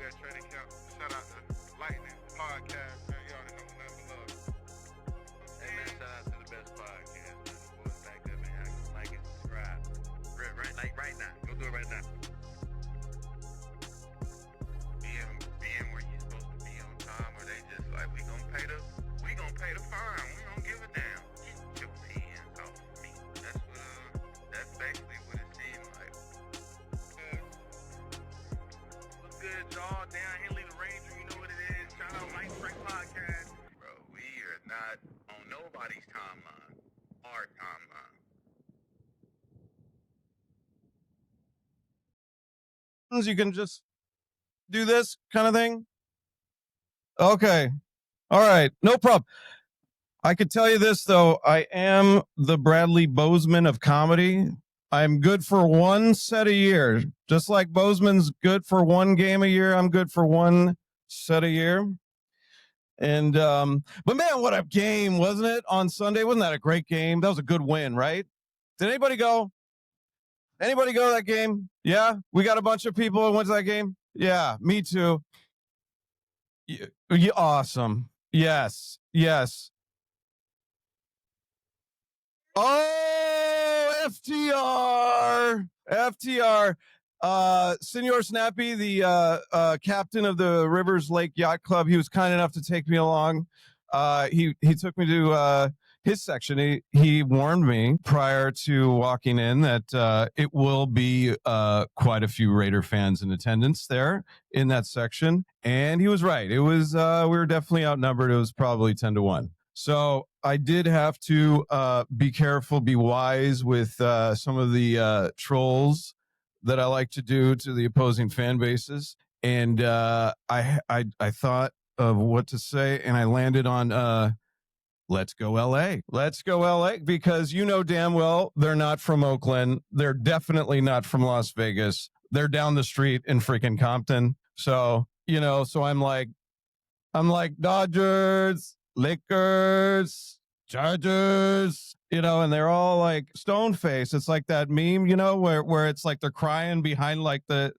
We at Trading Camp. Shout out to Lightning Podcast, man. Y'all already know nothing but love. Hey man, shout out to the best podcast, man. The boys back up, man. Y'all can like and subscribe. Right now. Go do it right now. Being where you supposed to be on time, or they just like, we gonna pay the fine. We don't give a damn. Get your pins off me. That's basically what it seemed like. What's good, y'all? Down here, leave the Ranger. You know what it is. Shout out Light Break Podcast. Bro, we are not on nobody's timeline. Our timeline. You can just do this kind of thing. Okay. All right. No problem. I could tell you this, though. I am the Bradley Bozeman of comedy. I'm good for one set a year. Just like Bozeman's good for one game a year, I'm good for one set a year. And, but man, what a game, wasn't it? On Sunday, wasn't that a great game? That was a good win, right? Did anybody go? Anybody go to that game? Yeah, we got a bunch of people who went to that game. Yeah, me too. Awesome. Yes. Oh, FTR. Senor Snappy, the captain of the Rivers Lake Yacht Club, he was kind enough to take me along. He took me to his section. He warned me prior to walking in that it will be quite a few Raider fans in attendance there in that section, and he was right. It was we were definitely outnumbered. It was probably 10-1. So I did have to be careful, be wise with some of the trolls that I like to do to the opposing fan bases, and I thought of what to say, and I landed on let's go LA. Let's go LA, because you know damn well they're not from Oakland. They're definitely not from Las Vegas. They're down the street in freaking Compton. So, so I'm like Dodgers, Lakers, Chargers, and they're all like stone face. It's like that meme, where it's like they're crying behind like the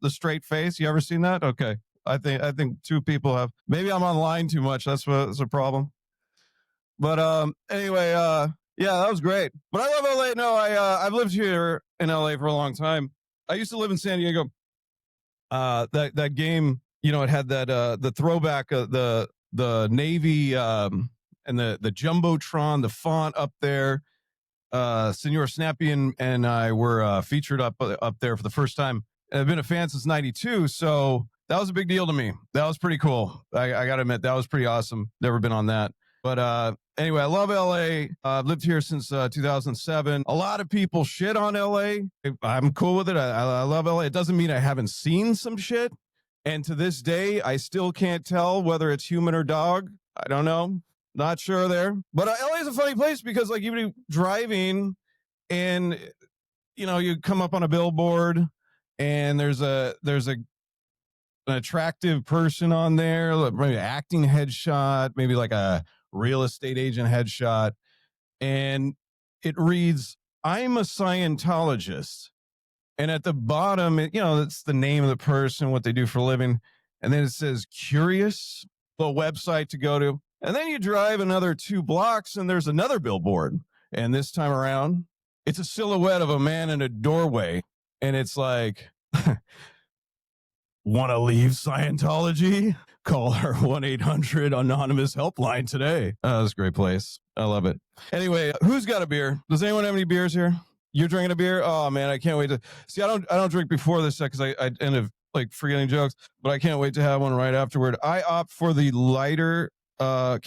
straight face. You ever seen that? Okay. I think two people have. Maybe I'm online too much. That's a problem. But anyway, yeah, that was great. But I love LA. No, I've lived here in LA for a long time. I used to live in San Diego. That game, it had that the throwback of the Navy and the Jumbotron, the font up there. Senor Snappy and I were featured up there for the first time. I've been a fan since '92, so that was a big deal to me. That was pretty cool. I got to admit, that was pretty awesome. Never been on that. But anyway, I love LA. I've lived here since 2007. A lot of people shit on LA. I'm cool with it. I love LA. It doesn't mean I haven't seen some shit. And to this day, I still can't tell whether it's human or dog. I don't know. Not sure there. But LA is a funny place because, like, even driving and, you come up on a billboard and there's an attractive person on there, maybe an acting headshot, maybe like a real estate agent headshot, and it reads, "I'm a Scientologist." And at the bottom, it's the name of the person, what they do for a living. And then it says curious, the website to go to. And then you drive another 2 blocks and there's another billboard. And this time around, it's a silhouette of a man in a doorway. And it's like, want to leave Scientology? Call our 1-800 anonymous helpline today. Oh, that's a great place. I love it. Anyway, who's got a beer? Does anyone have any beers here? You're drinking a beer? Oh man, I can't wait to see. I don't drink before this because I end up like forgetting jokes, but I can't wait to have one right afterward. I opt for the lighter lower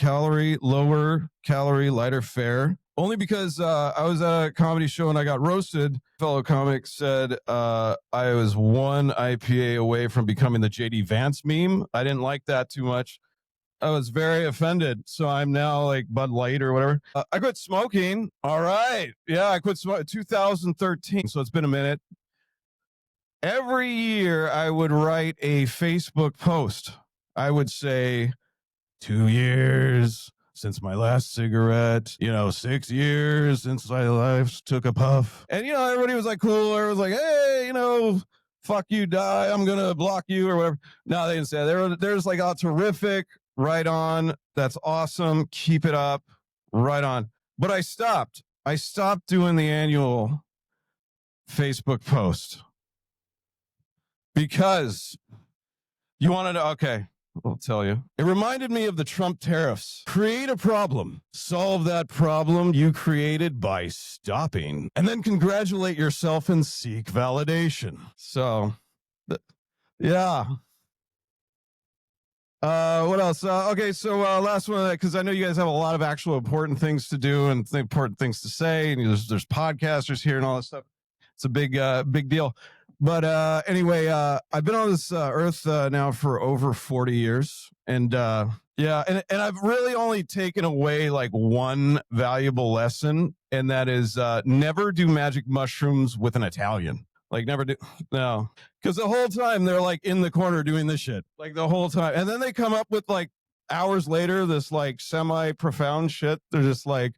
calorie, lighter fare. Only because I was at a comedy show and I got roasted. Fellow comic said I was one IPA away from becoming the JD Vance meme. I didn't like that too much. I was very offended. So I'm now like Bud Light or whatever. I quit smoking. All right. Yeah, I quit smoking 2013. So it's been a minute. Every year I would write a Facebook post. I would say 2 years since my last cigarette, 6 years since I last took a puff. And, everybody was like cool. Everybody was like, hey, fuck you, die, I'm going to block you or whatever. No, they didn't say that. They're just like, oh, terrific. Right on. That's awesome. Keep it up. Right on. But I stopped doing the annual Facebook post because you wanted to, okay, I'll tell you. It reminded me of the Trump tariffs. Create a problem. Solve that problem you created by stopping. And then congratulate yourself and seek validation. So, yeah. What else? Okay, so last one, because I know you guys have a lot of actual important things to do and important things to say. And there's podcasters here and all that stuff. It's a big deal. But anyway, I've been on this earth now for over 40 years. And yeah, and I've really only taken away like one valuable lesson. And that is never do magic mushrooms with an Italian. Like never do. No, because the whole time they're like in the corner doing this shit. Like the whole time. And then they come up with like hours later, this like semi-profound shit. They're just like,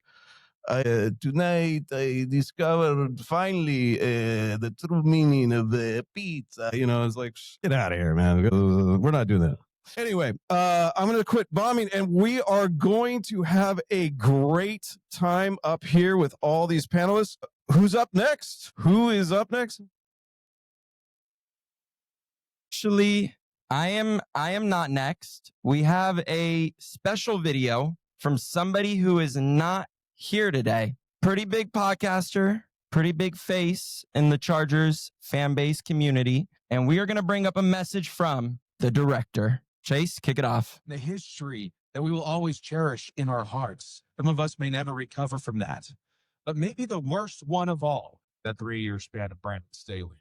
tonight I discovered finally the true meaning of the pizza. You know, it's like, get out of here, man. We're not doing that. Anyway, I'm going to quit bombing, and we are going to have a great time up here with all these panelists. Who's up next? Who is up next? Actually, I am not next. We have a special video from somebody who is not here today. Pretty big podcaster, pretty big face in the Chargers fan base community. And we are going to bring up a message from the director. Chase, kick it off. The history that we will always cherish in our hearts. Some of us may never recover from that. But maybe the worst one of all, that 3-year span of Brandon Staley.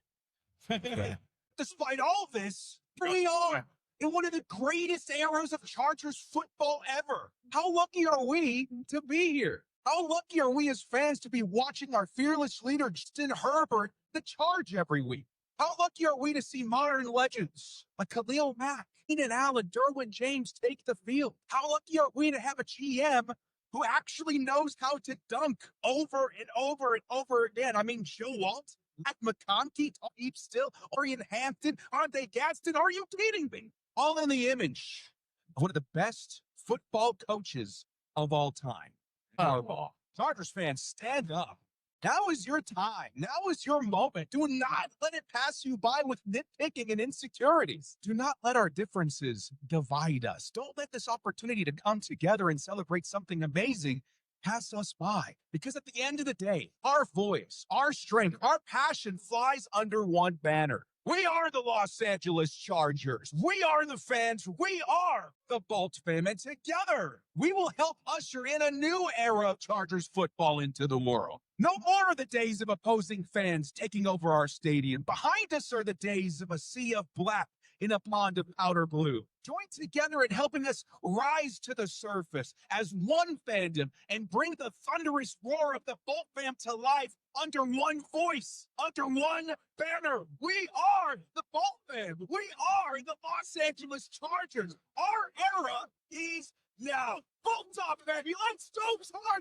Despite all this, here we are in one of the greatest eras of Chargers football ever. How lucky are we to be here? How lucky are we as fans to be watching our fearless leader, Justin Herbert, the charge every week? How lucky are we to see modern legends like Khalil Mack, Keenan Allen, Derwin James take the field? How lucky are we to have a GM who actually knows how to dunk over and over and over again? I mean, Joe Walt, Matt McConkey, Deep Still, Orion Hampton, Andre Gadsden. Are you kidding me? All in the image of one of the best football coaches of all time. Harbaugh. Chargers fans, stand up. Now is your time. Now is your moment. Do not let it pass you by with nitpicking and insecurities. Do not let our differences divide us. Don't let this opportunity to come together and celebrate something amazing pass us by. Because at the end of the day, our voice, our strength, our passion flies under one banner. We are the Los Angeles Chargers. We are the fans. We are the Bolt fam. And together, we will help usher in a new era of Chargers football into the world. No more of the days of opposing fans taking over our stadium. Behind us are the days of a sea of black in a pond of powder blue. Join together in helping us rise to the surface as one fandom and bring the thunderous roar of the Bolt fam to life under one voice, under one banner. We are the Bolt fam. We are the Los Angeles Chargers. Our era is now. Bolt top, baby. Let's go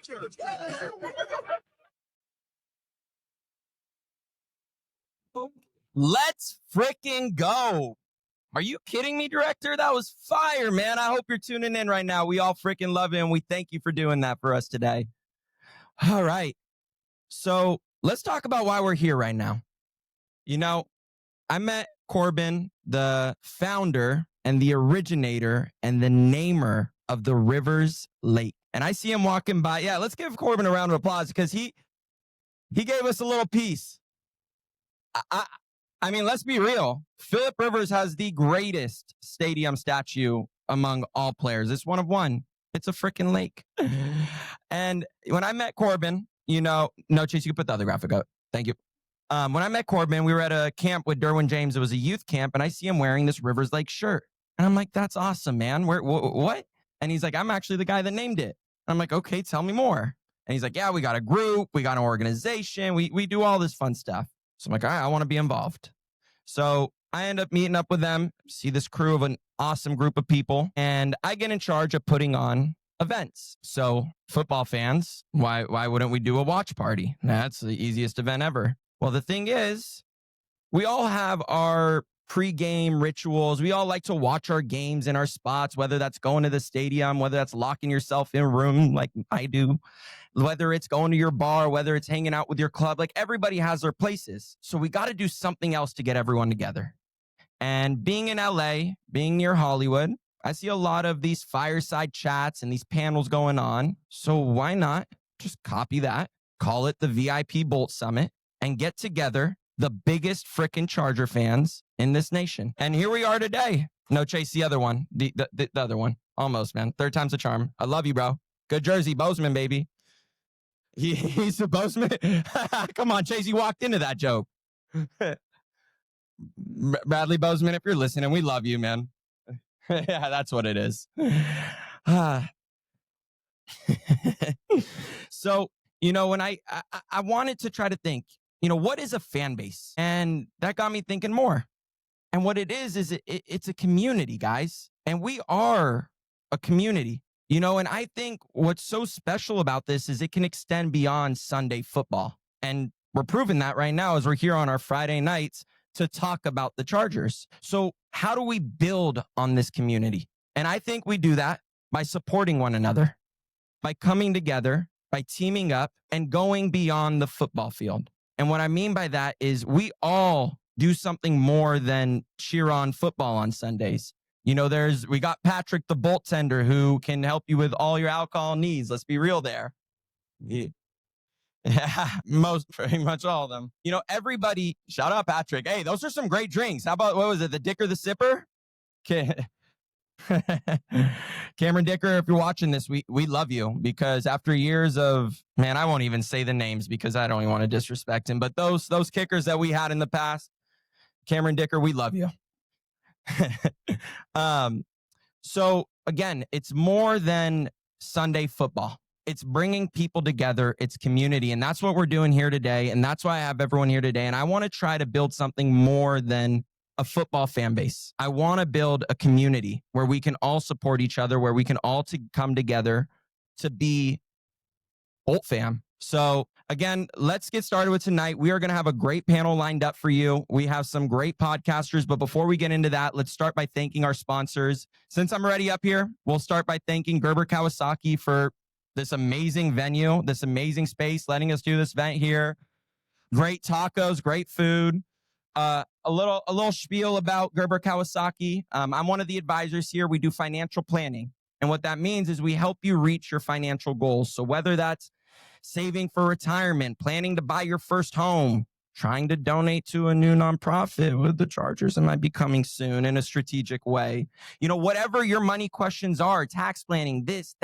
Chargers. Let's freaking go. Are you kidding me, director? That was fire, man. I hope you're tuning in right now. We all freaking love it, and we thank you for doing that for us today. All right. So let's talk about why we're here right now. You know, I met Corbin, the founder and the originator and the namer of the Rivers Lake. And I see him walking by. Yeah, let's give Corbin a round of applause because he gave us a little piece. I mean, let's be real. Phillip Rivers has the greatest stadium statue among all players. It's one of one. It's a freaking lake. And when I met Corbin, you know, no, Chase, you can put the other graphic up. Thank you. When I met Corbin, we were at a camp with Derwin James. It was a youth camp, and I see him wearing this Rivers Lake shirt. And I'm like, that's awesome, man. What? And he's like, I'm actually the guy that named it. And I'm like, okay, tell me more. And he's like, yeah, we got a group. We got an organization. We do all this fun stuff. So I'm like, all right, I want to be involved. So I end up meeting up with them, see this crew of an awesome group of people, and I get in charge of putting on events. So football fans, why wouldn't we do a watch party? That's the easiest event ever. Well, the thing is, we all have our pre-game rituals. We all like to watch our games in our spots, whether that's going to the stadium, whether that's locking yourself in a room like I do, whether it's going to your bar, whether it's hanging out with your club. Like everybody has their places. So we got to do something else to get everyone together. And being in LA, being near Hollywood, I see a lot of these fireside chats and these panels going on. So why not just copy that, call it the VIP Bolt Summit, and get together the biggest frickin' Charger fans in this nation. And here we are today. No, Chase, the other one. The other one. Almost, man. Third time's a charm. I love you, bro. Good jersey. Bozeman, baby. He's a Bozeman. Come on, Chase. You walked into that joke. Bradley Bozeman, if you're listening, we love you, man. Yeah, that's what it is. So, when I wanted to try to think, what is a fan base? And that got me thinking more. And what it is it's a community, guys. And we are a community, and I think what's so special about this is it can extend beyond Sunday football. And we're proving that right now as we're here on our Friday nights to talk about the Chargers. So how do we build on this community? And I think we do that by supporting one another, by coming together, by teaming up and going beyond the football field. And what I mean by that is we all do something more than cheer on football on Sundays. We got Patrick, the bolt tender, who can help you with all your alcohol needs. Let's be real there. Yeah, pretty much all of them. Everybody, shout out Patrick. Hey, those are some great drinks. How about, what was it? The Dicker the Sipper? Okay. Cameron Dicker, if you're watching this, we love you, because after years of, man, I won't even say the names because I don't even want to disrespect him, but those kickers that we had in the past, Cameron Dicker, we love you. So again, it's more than Sunday football. It's bringing people together. It's community. And that's what we're doing here today. And that's why I have everyone here today. And I want to try to build something more than a football fan base. I want to build a community where we can all support each other, where we can all come together to be Bolt fam. So again, let's get started with tonight. We are going to have a great panel lined up for you. We have some great podcasters, but before we get into that, let's start by thanking our sponsors. Since I'm already up here, we'll start by thanking Gerber Kawasaki for this amazing venue, this amazing space, letting us do this event here. Great tacos, great food. A little spiel about Gerber Kawasaki. I'm one of the advisors here. We do financial planning. And what that means is we help you reach your financial goals. So whether that's saving for retirement, planning to buy your first home, trying to donate to a new nonprofit with the Chargers that might be coming soon in a strategic way, whatever your money questions are, tax planning, this,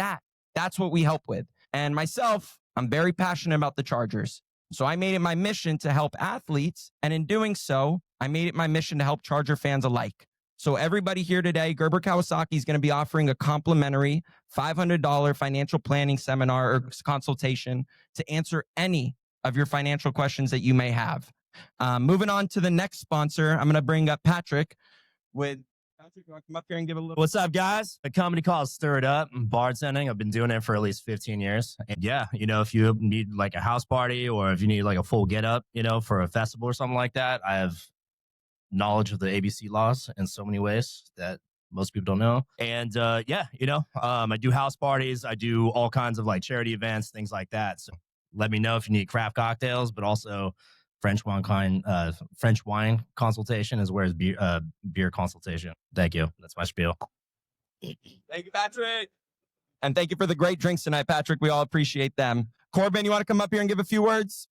that's what we help with. And myself, I'm very passionate about the Chargers. So I made it my mission to help athletes. And in doing so, I made it my mission to help Charger fans alike. So everybody here today, Gerber Kawasaki is going to be offering a complimentary $500 financial planning seminar or consultation to answer any of your financial questions that you may have. Moving on to the next sponsor, I'm going to bring up Patrick with... Patrick, you want to come up here and give a little... What's up, guys? A company called Stir It Up. Bartending. I've been doing it for at least 15 years. And yeah, if you need like a house party or if you need like a full get up, for a festival or something like that, I have knowledge of the ABC laws in so many ways that most people don't know. And I do house parties. I do all kinds of like charity events, things like that. So let me know if you need craft cocktails, but also French wine consultation as well as beer consultation. Thank you. That's my spiel. Thank you, Patrick. And thank you for the great drinks tonight, Patrick. We all appreciate them. Corbin, you want to come up here and give a few words?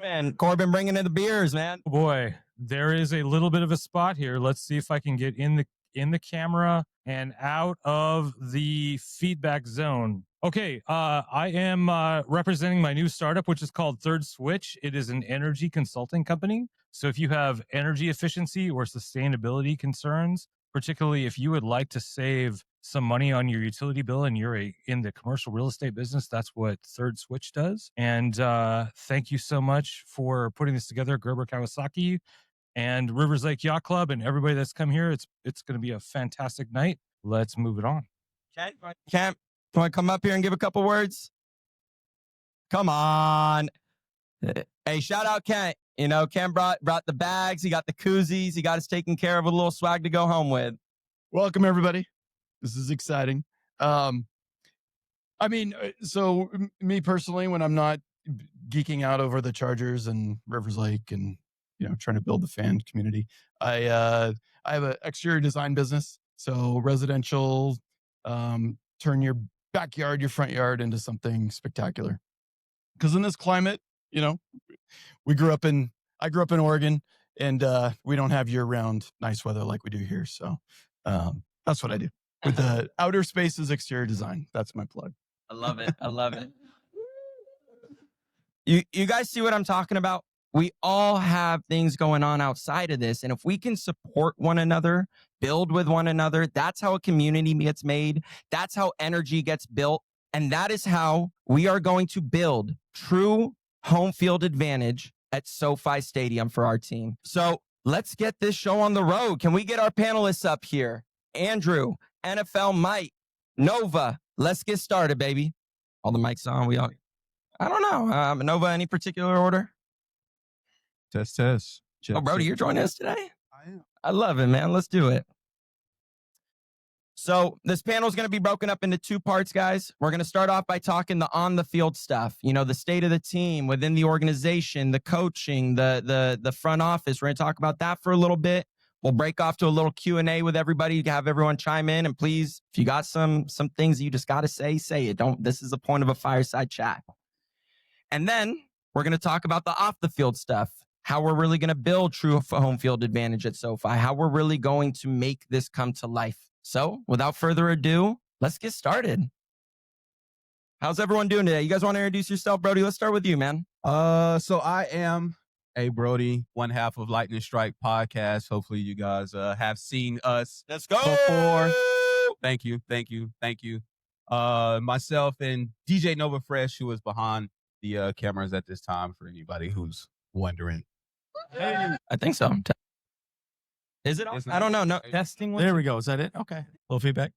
Man, Corbin bringing in the beers, man. Boy, there is a little bit of a spot here. Let's see if I can get in the camera and out of the feedback zone. Okay, I am representing my new startup, which is called Third Switch. It is an energy consulting company. So if you have energy efficiency or sustainability concerns, particularly if you would like to save some money on your utility bill and you're in the commercial real estate business, that's what Third Switch does. And thank you so much for putting this together, Gerber Kawasaki and Rivers Lake Yacht Club, and everybody that's come here. It's going to be a fantastic night. Let's move it on. Kent, you want to come up here and give a couple words? Come on. Hey, shout out Kent. You know, Cam brought the bags. He got the koozies. He got us taken care of with a little swag to go home with. Welcome, everybody. This is exciting. So me personally, when I'm not geeking out over the Chargers and Rivers Lake and, trying to build the fan community, I have an exterior design business. So residential, turn your backyard, your front yard into something spectacular. Because in this climate, I grew up in Oregon, and we don't have year-round nice weather like we do here. So that's what I do with the outer spaces exterior design. That's my plug. I love it. I love it. You guys see what I'm talking about? We all have things going on outside of this. And if we can support one another, build with one another, that's how a community gets made. That's how energy gets built. And that is how we are going to build true home field advantage at SoFi Stadium for our team. So let's get this show on the road. Can we get our panelists up here? Andrew, NFL Mike, Nova. Let's get started, baby. All the mics on. I don't know. Nova, any particular order? Test. Oh, Brody, you're joining us today? I am. I love it, man. Let's do it. So this panel is going to be broken up into two parts, guys. We're going to start off by talking the on-the-field stuff. The state of the team within the organization, the coaching, the front office. We're going to talk about that for a little bit. We'll break off to a little Q&A with everybody to have everyone chime in. And please, if you got some things that you just got to say it. This is the point of a fireside chat. And then we're going to talk about the off-the-field stuff. How we're really going to build true home field advantage at SoFi. How we're really going to make this come to life. So without further ado, let's get started. How's everyone doing today? You guys want to introduce yourself, Brody? Let's start with you, man. So I am Brody, one half of Lightning Strike podcast. Hopefully you guys have seen us. Let's go. Before. Thank you. Myself and DJ Nova Fresh, who is behind the cameras at this time for anybody who's wondering. I think so. Is it on? I don't know. No, Testing. There we go. Is that it? Okay. A little feedback.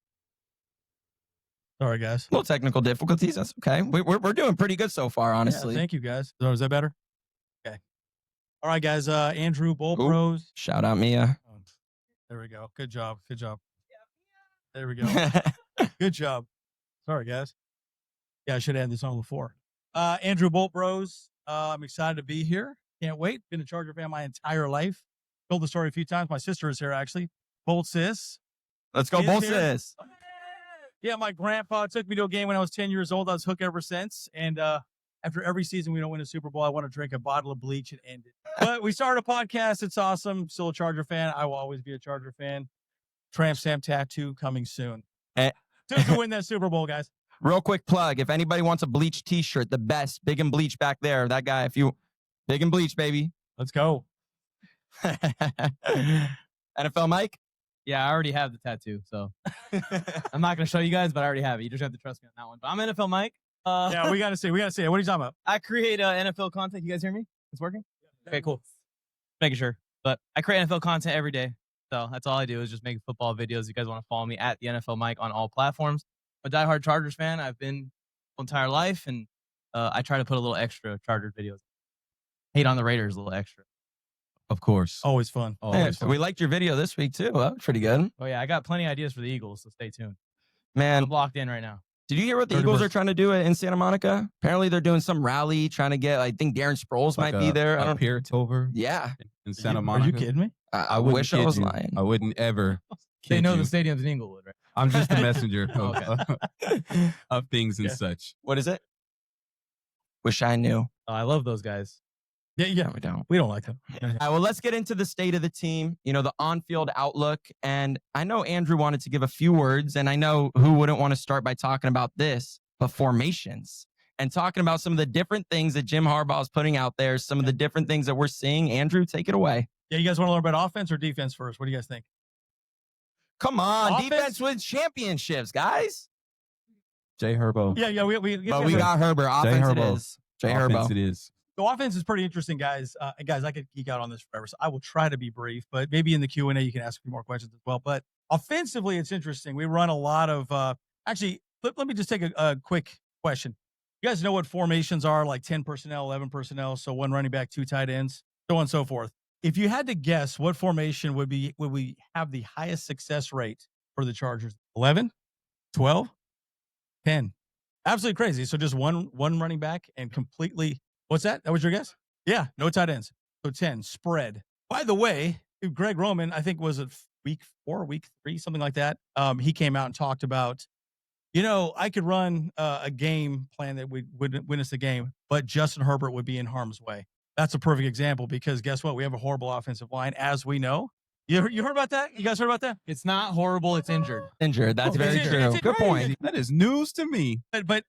Sorry, guys. little technical difficulties. That's okay. We're doing pretty good so far, honestly. Yeah, thank you, guys. So is that better? Okay. All right, guys. Andrew, Bowl Pros. Shout out Mia. There we go. Good job. There we go. Good job. Sorry, guys. Yeah, I should have had this on before. Andrew, Bolt Bros. I'm excited to be here. Can't wait. Been a Charger fan my entire life. Told the story a few times. My sister is here, actually. Bolt Sis. Let's go, Bolt Sis. Yeah, my grandpa took me to a game when I was 10 years old. I was hooked ever since. And after every season we don't win a Super Bowl, I want to drink a bottle of bleach and end it. But we started a podcast. It's awesome. Still a Charger fan. I will always be a Charger fan. Tramp Stamp tattoo coming soon. To win that Super Bowl, guys. Real quick plug. If anybody wants a bleach t-shirt, the best, Big and Bleach back there. That guy, Big and Bleach, baby. Let's go. NFL Mike? Yeah, I already have the tattoo, so I'm not going to show you guys, but I already have it. You just have to trust me on that one. But I'm NFL Mike. Yeah, we got to see. What are you talking about? I create NFL content. You guys hear me? It's working? Okay, cool. Making sure. But I create NFL content every day. So that's all I do is just make football videos. You guys want to follow me at the NFL Mike on all platforms. I'm a diehard Chargers fan. I've been my entire life, and I try to put a little extra Chargers videos. Hate on the Raiders a little extra. Of course. Always fun. Always fun. We liked your video this week, too. That was pretty good. Oh, yeah. I got plenty of ideas for the Eagles, so stay tuned. Man. I'm locked in right now. Did you hear what the Eagles are trying to do in Santa Monica? Apparently, they're doing some rally trying to get, I think Darren Sproles might be there. I don't hear it's over. Yeah. In Santa Monica. Are you kidding me? I wish I was lying. I wouldn't ever. They know the stadium's in Inglewood, right? I'm just the messenger of things and such. What is it? Wish I knew. Oh, I love those guys. Yeah. We don't like them. All right, well, let's get into the state of the team, the on-field outlook. And I know Andrew wanted to give a few words, and I know who wouldn't want to start by talking about this, but formations. And talking about some of the different things that Jim Harbaugh is putting out there, some of the different things that we're seeing. Andrew, take it away. Yeah, you guys want to learn about offense or defense first? What do you guys think? Come on, Offense? defense wins championships, guys. Jay Herbo. Yeah, we got Herbert. Offense it is. Jay Herbo. It is. The offense is pretty interesting, guys. Guys, I could geek out on this forever, so I will try to be brief. But maybe in the Q&A you can ask a few more questions as well. But offensively, it's interesting. We run a lot of. Actually, let me just take a quick question. You guys know what formations are? Like 10 personnel, 11 personnel. So one running back, two tight ends. so on and so forth. If you had to guess what formation would we have the highest success rate for the Chargers? 11, 12, 10. Absolutely crazy. So just one running back and completely, what's that? That was your guess? Yeah, no tight ends. So 10, spread. By the way, Greg Roman, I think was it week 4, week 3, something like that. He came out and talked about, I could run a game plan that would win us the game, but Justin Herbert would be in harm's way. That's a perfect example because guess what? We have a horrible offensive line, as we know. You heard about that? You guys heard about that? It's not horrible. It's injured. Injured. That's very true. Good point. That is news to me. But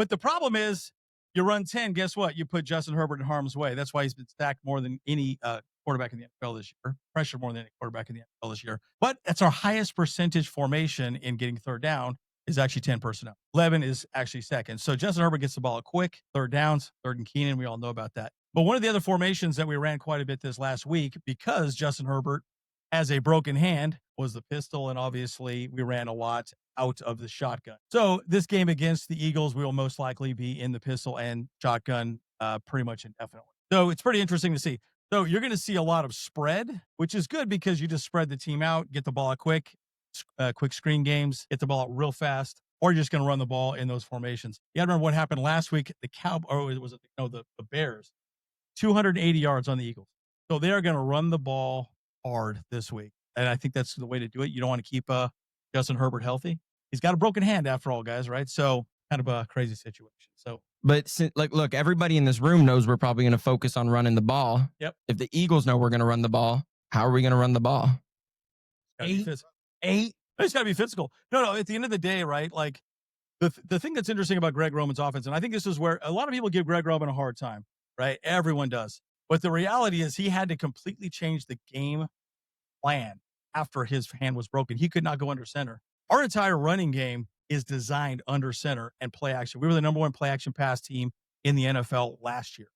the problem is you run 10, guess what? You put Justin Herbert in harm's way. That's why he's been stacked more than any quarterback in the NFL this year, pressure more than any quarterback in the NFL this year. But that's our highest percentage formation in getting third down is actually 10 personnel. 11 is actually second. So Justin Herbert gets the ball quick, third downs, third and Keenan. We all know about that. But one of the other formations that we ran quite a bit this last week because Justin Herbert has a broken hand was the pistol. And obviously we ran a lot out of the shotgun. So this game against the Eagles, we will most likely be in the pistol and shotgun pretty much indefinitely. So it's pretty interesting to see. So you're going to see a lot of spread, which is good because you just spread the team out, get the ball out quick screen games, get the ball out real fast, or you're just going to run the ball in those formations. You got to remember what happened last week. The Bears, 280 yards on the Eagles. So they are going to run the ball hard this week. And I think that's the way to do it. You don't want to keep Justin Herbert healthy. He's got a broken hand after all, guys, right? So kind of a crazy situation. So, but look, everybody in this room knows we're probably going to focus on running the ball. Yep. If the Eagles know we're going to run the ball, how are we going to run the ball? 8. It's got to be physical. No. At the end of the day, right? Like the thing that's interesting about Greg Roman's offense, and I think this is where a lot of people give Greg Roman a hard time, right? Everyone does. But the reality is he had to completely change the game plan after his hand was broken. He could not go under center. Our entire running game is designed under center and play action. We were the number 1 play action pass team in the NFL last year.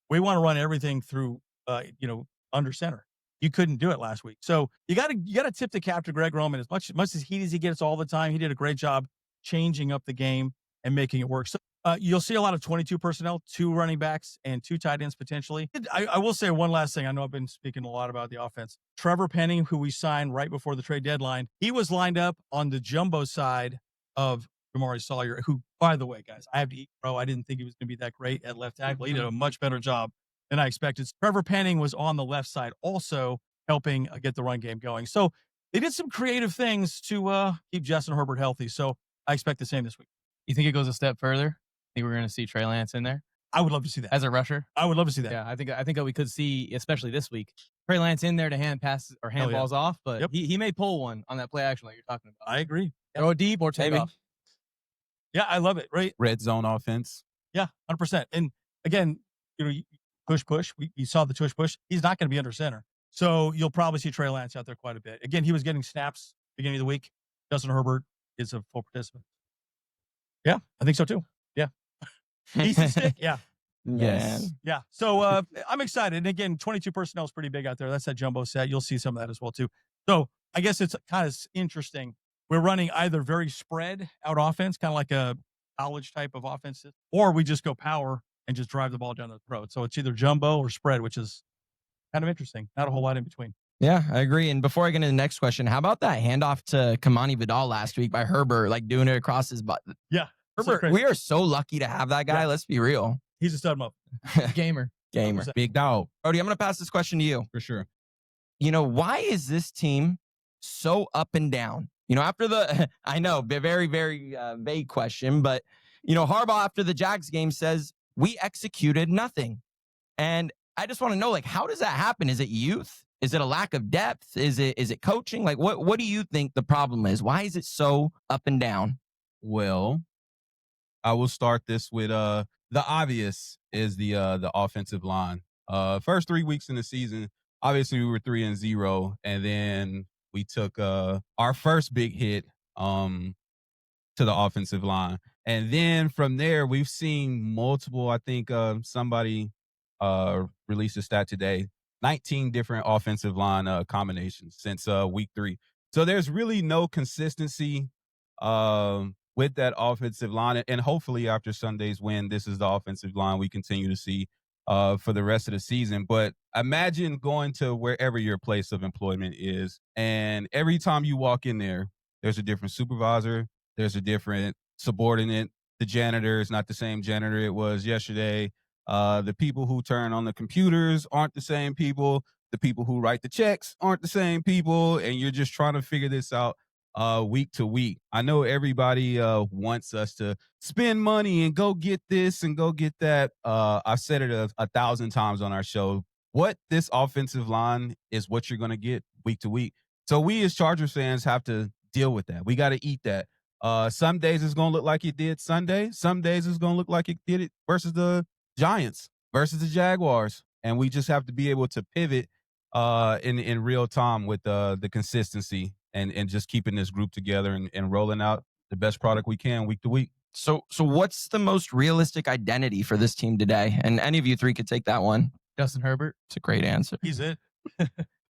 We want to run everything through, under center. You couldn't do it last week. So you got to tip the cap to Greg Roman as much as heat as he gets all the time. He did a great job changing up the game and making it work. So you'll see a lot of 22 personnel, 2 running backs and 2 tight ends potentially. I will say one last thing. I know I've been speaking a lot about the offense. Trevor Penning, who we signed right before the trade deadline, he was lined up on the jumbo side of Jamari Sawyer, who, by the way, guys, I have to eat crow. I didn't think he was going to be that great at left tackle. He did a much better job than I expected. Trevor Penning was on the left side also helping get the run game going. So they did some creative things to keep Justin Herbert healthy. So I expect the same this week. You think it goes a step further? Think we're going to see Trey Lance in there I would love to see that. as a rusher? I would love to see that. Yeah, I think that we could see, especially this week, Trey Lance in there to hand passes or hand Hell yeah. balls off, but Yep. he may pull one on that play action like you're talking about. I agree. Throw it deep or take Maybe. off. Yeah, I love it. Right. Red zone offense. Yeah, 100%. And again, push. We saw the push. He's not going to be under center. So you'll probably see Trey Lance out there quite a bit. Again, he was getting snaps beginning of the week. Justin Herbert is a full participant. Yeah, I think so too. Yeah. Easy stick. Yeah. Yes. Yeah. So I'm excited. And again, 22 personnel is pretty big out there. That's that jumbo set. You'll see some of that as well too. So I guess it's kind of interesting. We're running either very spread out offense, kind of like a college type of offense, or we just go power and just drive the ball down the throat. So it's either jumbo or spread, which is kind of interesting. Not a whole lot in between. Yeah, I agree. And before I get into the next question, how about that handoff to Kamani Vidal last week by Herbert, like doing it across his butt? Yeah. Herbert, we are so lucky to have that guy. Yeah. Let's be real. He's a stud muff. Gamer. Big dog. Brody, I'm going to pass this question to you. For sure. Why is this team so up and down? After the, I know, very, very vague question, but, Harbaugh after the Jags game says, we executed nothing. And I just want to know, how does that happen? Is it youth? Is it a lack of depth? Is it coaching? What do you think the problem is? Why is it so up and down? Well, I will start this with the obvious is the offensive line. First 3 weeks in the season, obviously we were 3-0, and then we took our first big hit to the offensive line. And then from there, we've seen multiple, I think somebody released a stat today, 19 different offensive line combinations since week 3. So there's really no consistency with that offensive line. And hopefully after Sunday's win, this is the offensive line we continue to see for the rest of the season. But imagine going to wherever your place of employment is, and every time you walk in there, there's a different supervisor, there's a different subordinate. The janitor is not the same janitor it was yesterday. The people who turn on the computers aren't the same people. The people who write the checks aren't the same people, and you're just trying to figure this out week to week. I know everybody wants us to spend money and go get this and go get that. I've said it a 1,000 times on our show. What this offensive line is what you're going to get week to week. So we as Chargers fans have to deal with that. We got to eat that. Some days it's going to look like it did Sunday. Some days it's going to look like it did it versus the Giants, versus the Jaguars. And we just have to be able to pivot in real time with the consistency and just keeping this group together and rolling out the best product we can week to week. So what's the most realistic identity for this team today? And any of you three could take that one. Justin Herbert. It's a great answer. He's it.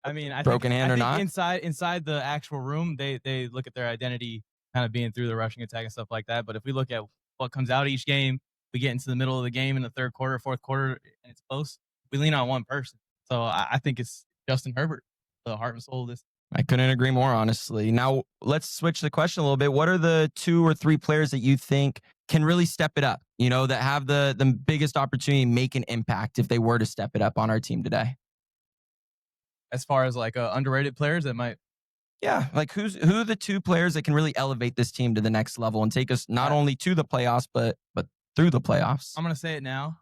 I mean, I Broken think, hand I or think not? inside the actual room, they look at their identity kind of being through the rushing attack and stuff like that. But if we look at what comes out each game, we get into the middle of the game in the third quarter, fourth quarter, and it's close. We lean on one person. So I think it's Justin Herbert, the heart and soul of this. I couldn't agree more, honestly. Now, let's switch the question a little bit. What are the 2 or 3 players that you think can really step it up, that have the biggest opportunity to make an impact if they were to step it up on our team today? As far as like underrated players that might. Yeah, like who are the 2 players that can really elevate this team to the next level and take us not only to the playoffs, but through the playoffs? I'm going to say it now.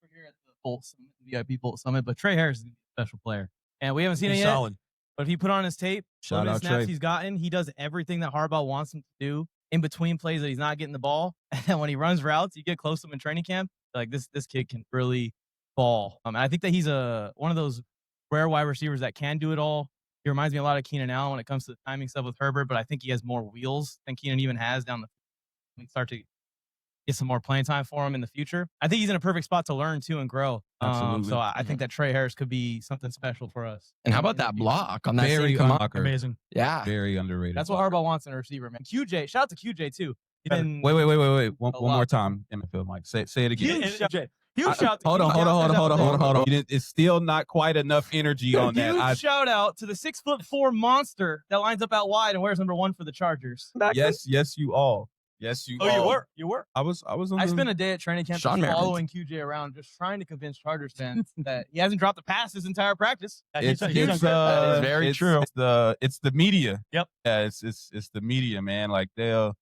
We're here at the Bolt Summit, VIP Bolt Summit, but Trey Harris is a special player. And we haven't seen it yet. Solid. But if he put on his tape, Shout out snaps Trey. he's gotten, he does everything that Harbaugh wants him to do in between plays that he's not getting the ball. And then when he runs routes, you get close to him in training camp. Like this kid can really ball. And I think that he's one of those rare wide receivers that can do it all. He reminds me a lot of Keenan Allen when it comes to the timing stuff with Herbert, but I think he has more wheels than Keenan even has down the field. We start to get some more playing time for him in the future. I think he's in a perfect spot to learn too and grow. Absolutely. So I think that Trey Harris could be something special for us. And how about that block on that Very same come on? blocker. Amazing. Yeah. Very underrated. That's what Harbaugh wants in a receiver, man. QJ, shout out to QJ too. He didn't- Wait. One A more lot. time, NFL Mike. Say it again. Huge shout to Hold on. It's still not quite enough energy on that. Huge shout out to the 6'4" monster that lines up out wide and wears number 1 for the Chargers. Yes, you all. Yes, you. Oh, all. you were. I was. On I the- spent a day at training camp Sean just Merriman. following QJ around, just trying to convince Chargers fans that he hasn't dropped a pass this entire practice. It's That is very true. It's the media. Yep. Yeah, it's the media, man. Like they'll,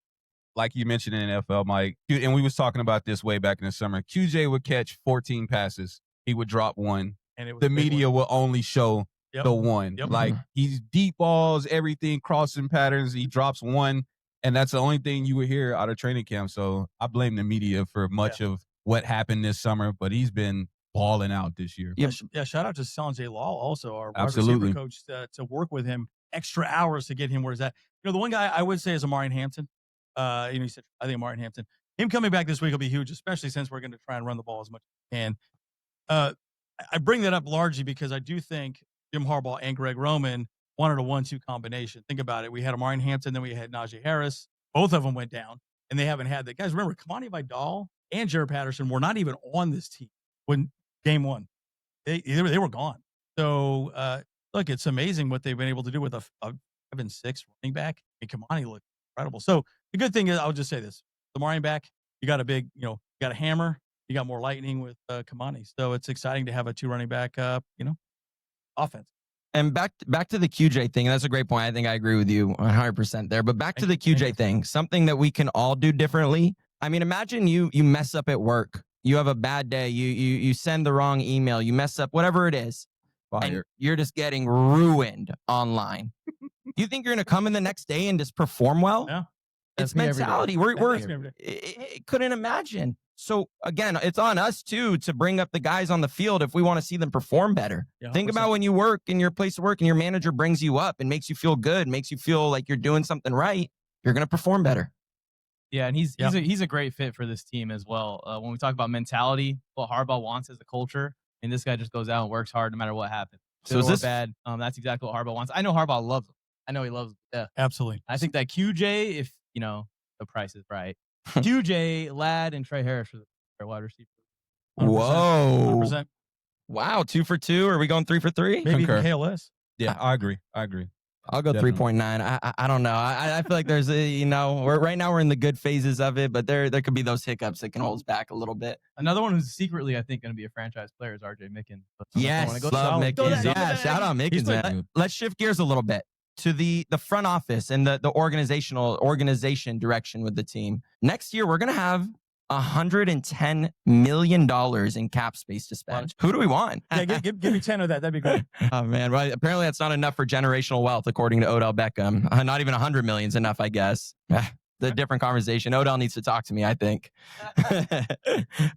like you mentioned in NFL, Mike, and we was talking about this way back in the summer. QJ would catch 14 passes. He would drop one. And it was The a big media one. will only show Yep. the one. Yep. Like he's deep balls, everything, crossing patterns. He drops one, and that's the only thing you would hear out of training camp. So I blame the media for much of what happened this summer, but he's been balling out this year. Yep. Yeah, shout out to Sanjay Law, also our wide Absolutely. receiver coach, to work with him extra hours to get him where he's at. The one guy I would say is Amari Hampton. He said, I think Amari Hampton. Him coming back this week will be huge, especially since we're going to try and run the ball as much as we can. I bring that up largely because I do think Jim Harbaugh and Greg Roman wanted a 1-2 combination. Think about it. We had Amari Hampton, then we had Najee Harris. Both of them went down, and they haven't had that. Guys, remember, Kamani Vidal and Jared Patterson were not even on this team when game 1. They were gone. So, look, it's amazing what they've been able to do with a 7-6 running back. And Kamani looked incredible. So the good thing is, I'll just say this: the running back, you got a big, you got a hammer, you got more lightning with Kamani. So it's exciting to have a 2 running back, offense. And back to the QJ thing. That's a great point. I think I agree with you 100% there. But back to the QJ thing, something that we can all do differently. I mean, imagine you mess up at work. You have a bad day. You send the wrong email. You mess up, whatever it is. And you're just getting ruined online. You think you're going to come in the next day and just perform well? Yeah. It's That's me every day. mentality. That's me every I couldn't imagine. So again, it's on us too to bring up the guys on the field if we want to see them perform better. Yeah, Think 100%. about when you work in your place of work and your manager brings you up and makes you feel good, makes you feel like you're doing something right. You're going to perform better. Yeah, and he's a great fit for this team as well. When we talk about mentality, what Harbaugh wants as a culture, and this guy just goes out and works hard no matter what happens. So Good is or this bad? That's exactly what Harbaugh wants. I know Harbaugh loves him. I know he loves him. Yeah. Absolutely. I think that QJ, if the price is right, QJ, Ladd, and Trey Harris are the wide receiver. Whoa. 100%. Wow. 2 for 2. Are we going 3 for 3? Maybe Concur. even KLS. Yeah, I agree. I'll go Definitely. 3.9. I don't know. I feel like there's right now we're in the good phases of it, but there could be those hiccups that can hold us back a little bit. Another one who's secretly, I think, going to be a franchise player is RJ Micken. Yes, Wanna go love solid. Mickens. Go Yeah, shout out Mickens, man. Let's shift gears a little bit to the front office and the organization direction with the team. Next year, we're going to have $110 million in cap space to spend. Who do we want? Yeah, give me 10 of that. That'd be great. Oh, man. Well, apparently that's not enough for generational wealth, according to Odell Beckham. Not even 100 million is enough, I guess. The different conversation. Odell needs to talk to me, I think.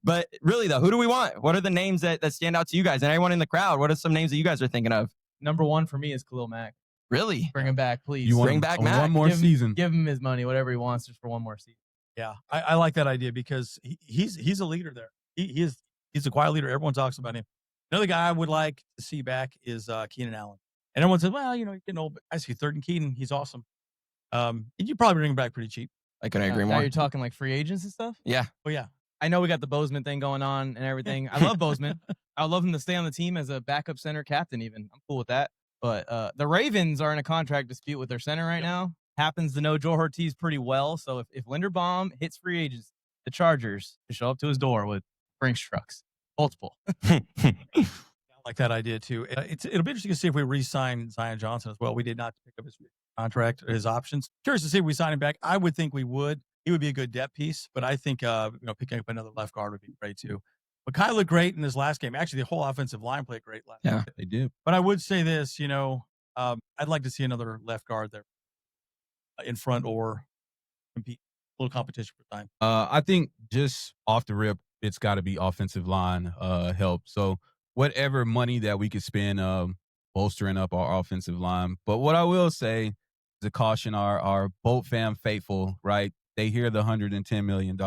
But really, though, who do we want? What are the names that stand out to you guys? And everyone in the crowd, what are some names that you guys are thinking of? Number one for me is Khalil Mack. Really? Bring him back, please. You want Bring him back on Mac. one more season. Give him his money, whatever he wants, just for one more season. Yeah, I like that idea because he's a leader there. He's a quiet leader. Everyone talks about him. Another guy I would like to see back is Keenan Allen. And everyone says, well, he's getting old. But I see third and Keenan. He's awesome. You probably bring him back pretty cheap. I couldn't agree Now more. you're talking like free agents and stuff? Yeah. Oh, yeah. I know we got the Bozeman thing going on and everything. I love Bozeman. I would love him to stay on the team as a backup center captain even. I'm cool with that. But the Ravens are in a contract dispute with their center right now. Happens to know Joe Ortiz pretty well. So if Linderbaum hits free agents, the Chargers should show up to his door with Brinks trucks. Multiple. I like that idea, too. It'll be interesting to see if we re-sign Zion Johnson as well. We did not pick up his contract, his options. Curious to see if we sign him back. I would think we would. He would be a good depth piece, but I think picking up another left guard would be great, too. But Kyle looked great in this last game. Actually, the whole offensive line played great last game. They did. But I would say this, I'd like to see another left guard there in front or compete. A little competition for time. I think just off the rip, it's got to be offensive line help. So whatever money that we could spend bolstering up our offensive line. But what I will say is to caution our Bolt fam faithful, right? They hear the $110 million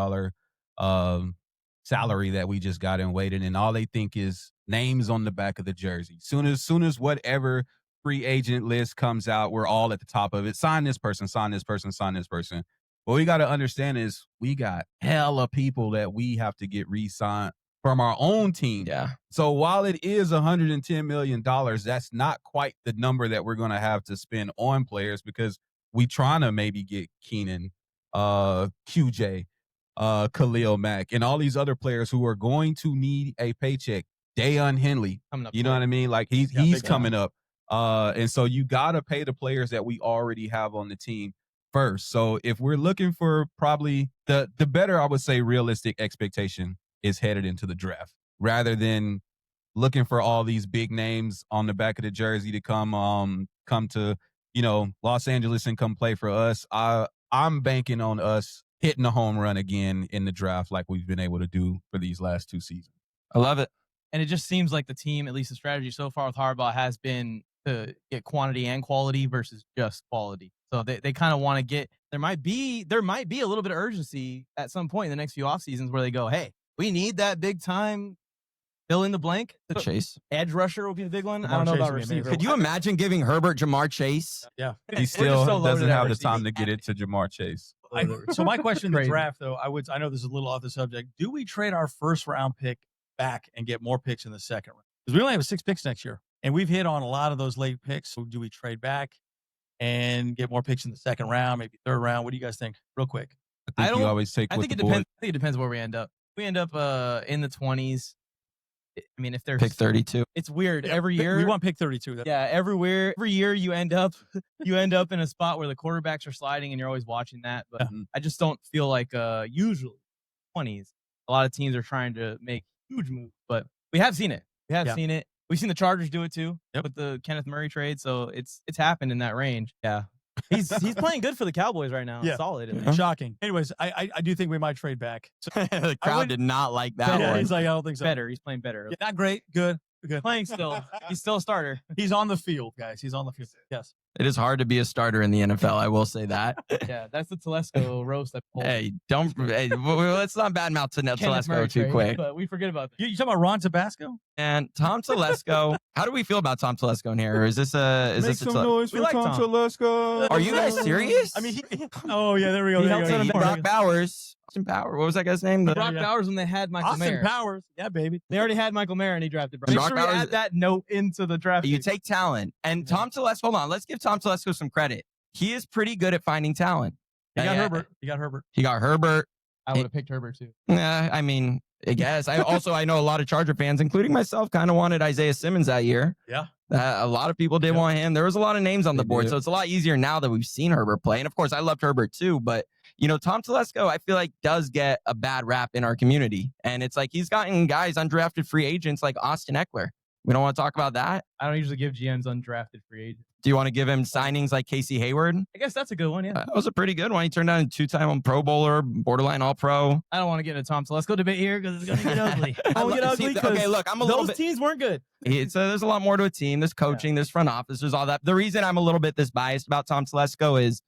salary that we just got in waiting, and all they think is names on the back of the jersey. Soon as whatever free agent list comes out, we're all at the top of it. Sign this person, sign this person, sign this person. What we got to understand is we got hella people that we have to get re-signed from our own team. Yeah. So while it is $110 million, that's not quite the number that we're going to have to spend on players because we trying to maybe get Keenan, QJ, Khalil Mack, and all these other players who are going to need a paycheck. Dayon Henley, you know what I mean? Like he's coming up. And so you got to pay the players that we already have on the team first. So if we're looking for probably the better, I would say, realistic expectation is headed into the draft rather than looking for all these big names on the back of the jersey to come to, Los Angeles and come play for us. I'm banking on us hitting a home run again in the draft like we've been able to do for these last 2 seasons. I love it. And it just seems like the team, at least the strategy so far with Harbaugh, has been to get quantity and quality versus just quality. So they kind of want to get there might be a little bit of urgency at some point in the next few off seasons where they go, hey, we need that big time fill in the blank. Chase. Edge rusher will be the big one. Jamar I don't know Chase about would be amazing. receiver. Could you imagine giving Herbert Jamar Chase? Yeah. He still so loaded doesn't at have the receiver. time to get it to Jamar Chase. So my question in the Crazy. draft, though, I know this is a little off the subject. Do we trade our first round pick back and get more picks in the second round? Because we only have 6 picks next year, and we've hit on a lot of those late picks. So do we trade back and get more picks in the second round, maybe third round? What do you guys think? Real quick. I think you always take I with think it the board. depends. I think it depends where we end up. We end up in the 20s. I mean, if there's Pick 32. it's weird every year. We want pick 32. Yeah, every year you end up in a spot where the quarterbacks are sliding and you're always watching that. But I just don't feel like usually 20s, a lot of teams are trying to make huge moves. But we have seen it. Seen it. We've seen the Chargers do it too with the Kenneth Murray trade. So it's happened in that range. Yeah. He's playing good for the Cowboys right now. Yeah. Solid. At least. Shocking. Anyways, I do think we might trade back. So, The crowd did not like that yeah, one. he's like, I don't think so. Better. He's playing better. Yeah, not great. Good. Playing still. He's still a starter. He's on the field, guys. He's on the field. Yes. It is hard to be a starter in the NFL. I will say that. Yeah, that's the Tolesco roast. Hey, let's not badmouth Tolesco too quick. But we forget about that. You talking about Ron Tabasco? And Tom Telesco, how do we feel about Tom Telesco in here? Or is this a noise We like Tom. Telesco. Are you guys serious? I mean, oh yeah, there we go. He There helps you out go. a bit. Brock Bowers Austin Power. What was that guy's name? The, Brock Bowers when they had Michael Austin Mayer. Powers. Yeah, baby. They already had Michael Mayer and he drafted Brock. And Make Brock sure we Bowers- add that note into the draft. you pick. take talent. And Tom Telesco, hold on. Let's give Tom Telesco some credit. He is pretty good at finding talent. You got Yeah, Herbert. You got Herbert. He got Herbert. I would have picked Herbert too. I mean, I guess. I know a lot of Charger fans, including myself, kind of wanted Isaiah Simmons that year. Yeah. A lot of people did want him. There was a lot of names on the board, do. so it's a lot easier now that we've seen Herbert play. And of course, I loved Herbert too. But Tom Telesco, I feel like does get a bad rap in our community, and it's like he's gotten guys undrafted free agents like Austin Eckler. We don't want to talk about that. I don't usually give GMs undrafted free agents. Do you want to give him signings like Casey Hayward? I guess that's a good one. Yeah. That was a pretty good one. He turned out a 2-time Pro Bowler, borderline All Pro. I don't want to get into Tom Telesco debate here because it's going to get ugly. I don't get ugly because Okay, look, I'm a little those bit. teams weren't good. There's a lot more to a team. There's coaching, there's front office, there's all that. The reason I'm a little bit this biased about Tom Telesco is,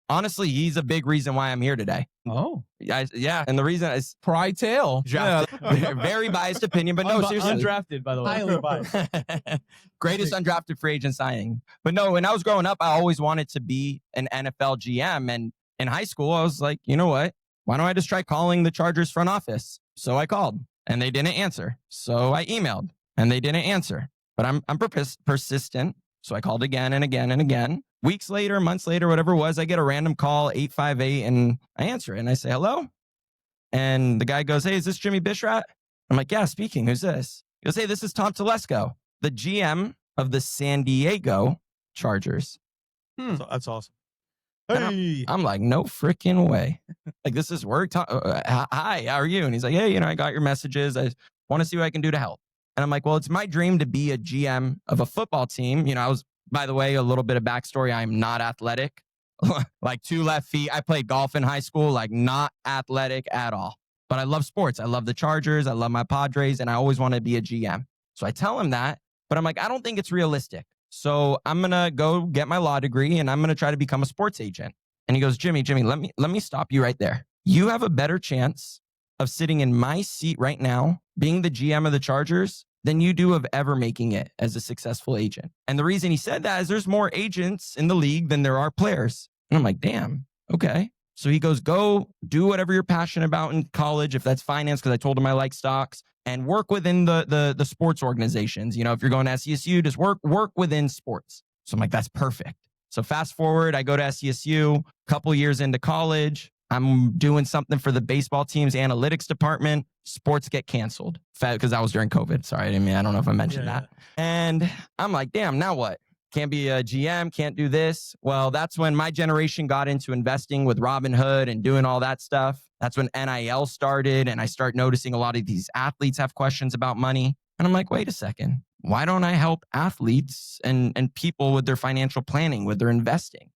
honestly, he's a big reason why I'm here today. Oh. Yeah, and the reason is Pry tail. very biased opinion, but no, seriously. Undrafted, by the way. Highly biased. Greatest undrafted free agent signing. But no, when I was growing up, I always wanted to be an NFL GM. And in high school, I was like, you know what? Why don't I just try calling the Chargers front office? So I called and they didn't answer. So I emailed and they didn't answer. But I'm persistent. So I called again and again and again. Weeks later, months later, whatever it was, I get a random call, 858, and I answer it. And I say, hello? And the guy goes, hey, is this Jimmy Bishrat? I'm like, yeah, speaking. Who's this? He goes, hey, this is Tom Telesco, the GM of the San Diego Chargers. So that's awesome. And Hey. I'm like, no freaking way. Like, this is work. Hi, how are you? And he's like, hey, I got your messages. I want to see what I can do to help. And I'm like, well, it's my dream to be a GM of a football team. I was, by the way, a little bit of backstory. I'm not athletic, like 2 left feet. I played golf in high school, like not athletic at all. But I love sports. I love the Chargers. I love my Padres. And I always want to be a GM. So I tell him that. But I'm like, I don't think it's realistic. So I'm going to go get my law degree and I'm going to try to become a sports agent. And he goes, Jimmy, let me stop you right there. You have a better chance of sitting in my seat right now, being the GM of the Chargers, than you do of ever making it as a successful agent. And the reason he said that is there's more agents in the league than there are players. And I'm like, damn, okay. So he goes, go do whatever you're passionate about in college, if that's finance, because I told him I like stocks, and work within the sports organizations. If you're going to SCSU, just work within sports. So I'm like, that's perfect. So fast forward, I go to SCSU, a couple years into college. I'm doing something for the baseball team's analytics department. Sports get canceled because that was during COVID. Sorry, I don't know if I mentioned that. And I'm like, damn, now what? Can't be a GM, can't do this. Well, that's when my generation got into investing with Robinhood and doing all that stuff. That's when NIL started. And I start noticing a lot of these athletes have questions about money. And I'm like, wait a second. Why don't I help athletes and people with their financial planning, with their investing?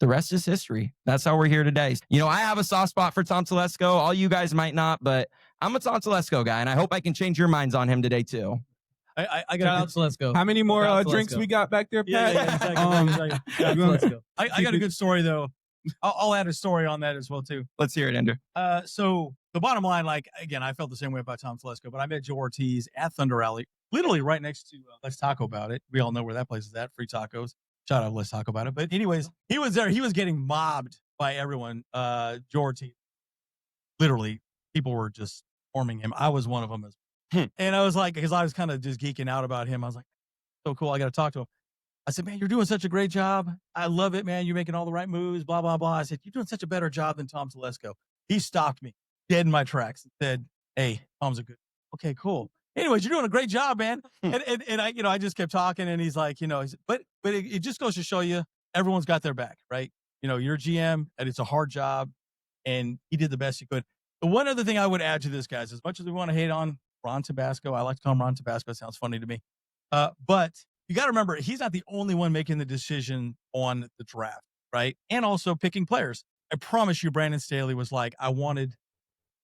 The rest is history. That's how we're here today. I have a soft spot for Tom Telesco. All you guys might not, but I'm a Tom Telesco guy, and I hope I can change your minds on him today too. I got Let's go. How many more drinks we got back there, Pat? exactly. I got a good story though. I'll add a story on that as well too. Let's hear it, Andrew. So the bottom line, again, I felt the same way about Tom Telesco, but I met Joe Ortiz at Thunder Alley, literally right next to Let's Talk About It. We all know where that place is at. Free tacos. Shout out, Let's Talk About It. But anyways, he was there. He was getting mobbed by everyone. Joe Ortiz. Literally, people were just forming him. I was one of them. And I was like, because I was kind of just geeking out about him. I was like, so cool. I got to talk to him. I said, man, you're doing such a great job. I love it, man. You're making all the right moves, blah, blah, blah. I said, you're doing such a better job than Tom Telesco. He stopped me dead in my tracks and said, hey, Tom's a good. Okay, cool. Anyways, you're doing a great job, man. And I just kept talking and he's like, but it just goes to show you everyone's got their back, right? You're a GM and it's a hard job and he did the best he could. The one other thing I would add to this, guys, as much as we want to hate on Ron Tabasco, I like to call him Ron Tabasco. It sounds funny to me. But you got to remember, he's not the only one making the decision on the draft, right? And also picking players. I promise you, Brandon Staley was like, I wanted.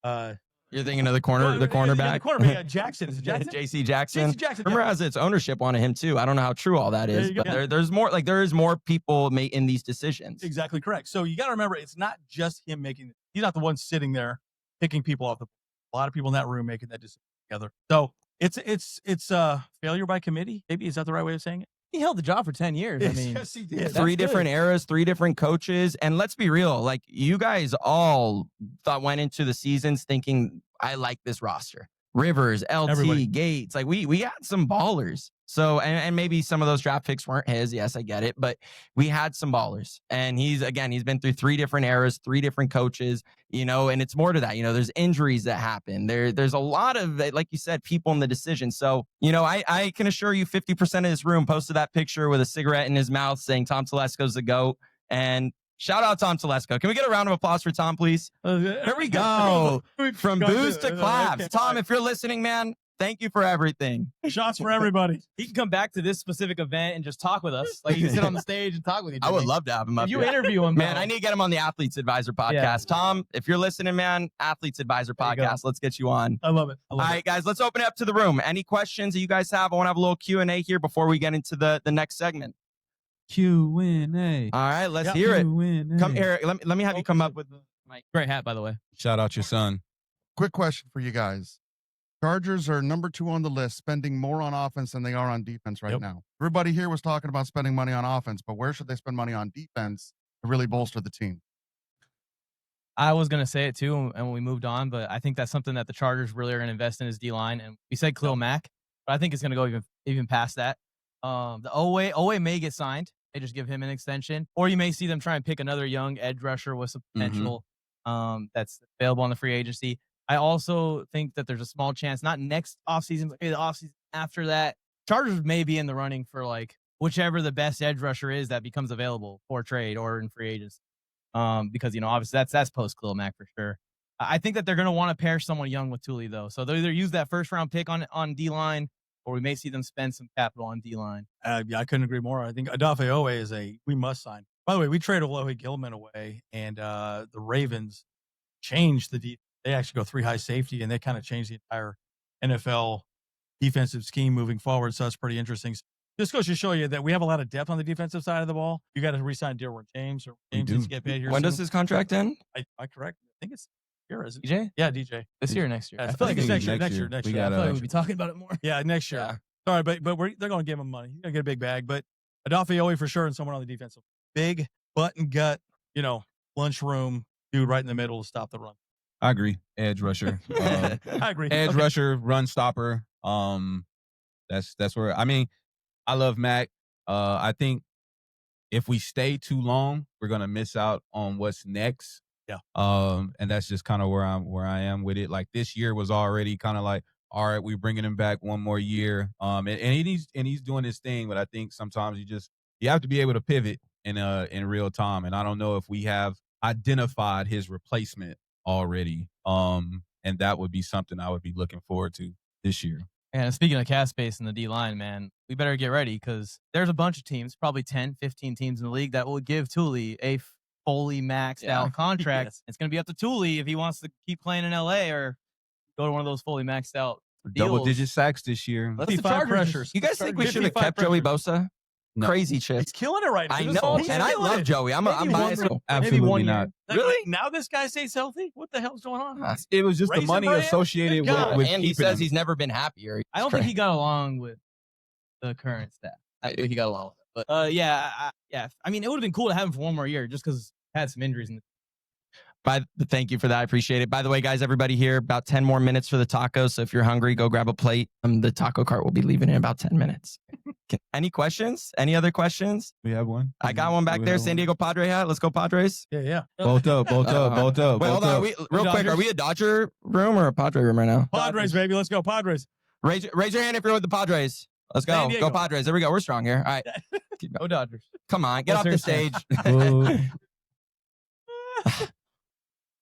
You're thinking of the cornerback? The cornerback, Jackson. Is it Jackson? JC Jackson. JC Jackson. Remember, has its ownership on him too. I don't know how true all that is, but there's more. There is more people in these decisions. Exactly correct. So you got to remember, it's not just him making. He's not the one sitting there picking people off the. A lot of people in that room making that decision together. So it's failure by committee. Maybe is that the right way of saying it? He held the job for 10 years. I mean, yes, he did. Three different eras, 3 different coaches. And let's be real, like you guys all went into the seasons thinking, I like this roster. Rivers, LT, Everybody. Gates. Like we had some ballers. So, and maybe some of those draft picks weren't his. Yes, I get it. But we had some ballers. And he's been through 3 different eras, 3 different coaches, and it's more to that. There's injuries that happen. There's a lot of, like you said, people in the decision. So, I can assure you 50% of this room posted that picture with a cigarette in his mouth saying Tom Tolesco's the GOAT. And shout out Tom Telesco. Can we get a round of applause for Tom, please? There we go. From booze to claps. Tom, if you're listening, man, thank you for everything. Shots for everybody. he can come back to this specific event and just talk with us. Like, he can sit on the stage and talk with you. I would Jimmy. love to have him up If you here. interview him, Man, though. I need to get him on the Athletes Advisor podcast. Tom, if you're listening, man, Athletes Advisor There you go. podcast. Let's get you on. I love it. All right, guys, let's open it up to the room. Any questions that you guys have? I want to have a little Q&A here before we get into the next segment. Q&A. All right, let's hear it. Q&A. Come here. Let me have you come up with the mic. Great hat, by the way. Shout out your son. Quick question for you guys. Chargers are number 2 on the list, spending more on offense than they are on defense right now. Everybody here was talking about spending money on offense, but where should they spend money on defense to really bolster the team? I was going to say it too, and we moved on, but I think that's something that the Chargers really are going to invest in is D-line. And we said Khalil Mack, but I think it's going to go even past that. The Owe may get signed. They just give him an extension. Or you may see them try and pick another young edge rusher with some potential that's available on the free agency. I also think that there's a small chance, not next offseason, but maybe the offseason after that, Chargers may be in the running for like whichever the best edge rusher is that becomes available for trade or in free agency. Because, obviously that's post Khalil Mack for sure. I think that they're going to want to pair someone young with Thule, though. So they'll either use that first round pick on D-line, or we may see them spend some capital on D-line. Yeah, I couldn't agree more. I think Odafe Owe is we must sign. By the way, we traded Alohi Gilman away, and the Ravens changed the defense. They actually go 3 high safety, and they kind of changed the entire NFL defensive scheme moving forward. So that's pretty interesting. This goes to show you that we have a lot of depth on the defensive side of the ball. You got to re-sign Derwin James, or James needs to get paid here. When soon. does his contract end? I correct? I think it's here, isn't it? DJ? Yeah, DJ. This year or next year? I I feel feel like like it's next year. next Next year. year. Next We year. I got feel like we'd be talking about it more. Yeah, next year. Yeah. Sorry, but they're going to give him money. He's going to get a big bag. But Odafe Owe for sure, and someone on the defensive. Big button gut, lunchroom dude right in the middle to stop the run. I agree. Edge rusher. I agree. Edge Okay. rusher, run stopper. That's where I love Mac. I think if we stay too long, we're gonna miss out on what's next. Yeah. And that's just kind of where I am with it. Like this year was already kind of like, all right, we're bringing him back one more year. And he's doing his thing, but I think sometimes you have to be able to pivot in real time. And I don't know if we have identified his replacement already. And that would be something I would be looking forward to this year. And speaking of cap space in the D-line, man, we better get ready because there's a bunch of teams, probably 10, 15 teams in the league that will give Thule a fully maxed out contract. Yes. It's going to be up to Thule if he wants to keep playing in LA or go to one of those fully maxed out Double deals. digit sacks this year. Let's see the 5 Chargers pressures. You guys think we should have 55 kept Joey pressures. Bosa? No. Crazy chip. He's killing it right now. I This know, whole team's and I killing love it. Joey. I'm Maybe biased. one- maybe Absolutely one not. year. Like, Really? Now this guy stays healthy? What the hell's going on? It was just the Raisin money Bran? associated Good God. with And he keeping says him. he's never been happier. I don't think he got along with the current staff. I think he got along with it. But yeah. I mean, it would have been cool to have him for one more year just because he had some injuries. Thank you for that. I appreciate it. By the way, guys, everybody here, about 10 more minutes for the tacos. So if you're hungry, go grab a plate. The taco cart will be leaving in about 10 minutes. Any questions? Any other questions? We have one. I got one back there. San Diego Padre hat. Let's go Padres. Yeah. Both up. Wait, hold on. Real quick, are we a Dodger room or a Padre room right now? Padres, baby. Let's go, Padres. Raise your hand if you're with the Padres. Let's San go. Diego. Go Padres. There we go. We're strong here. All right. Go Dodgers. Come on. Get off the stage.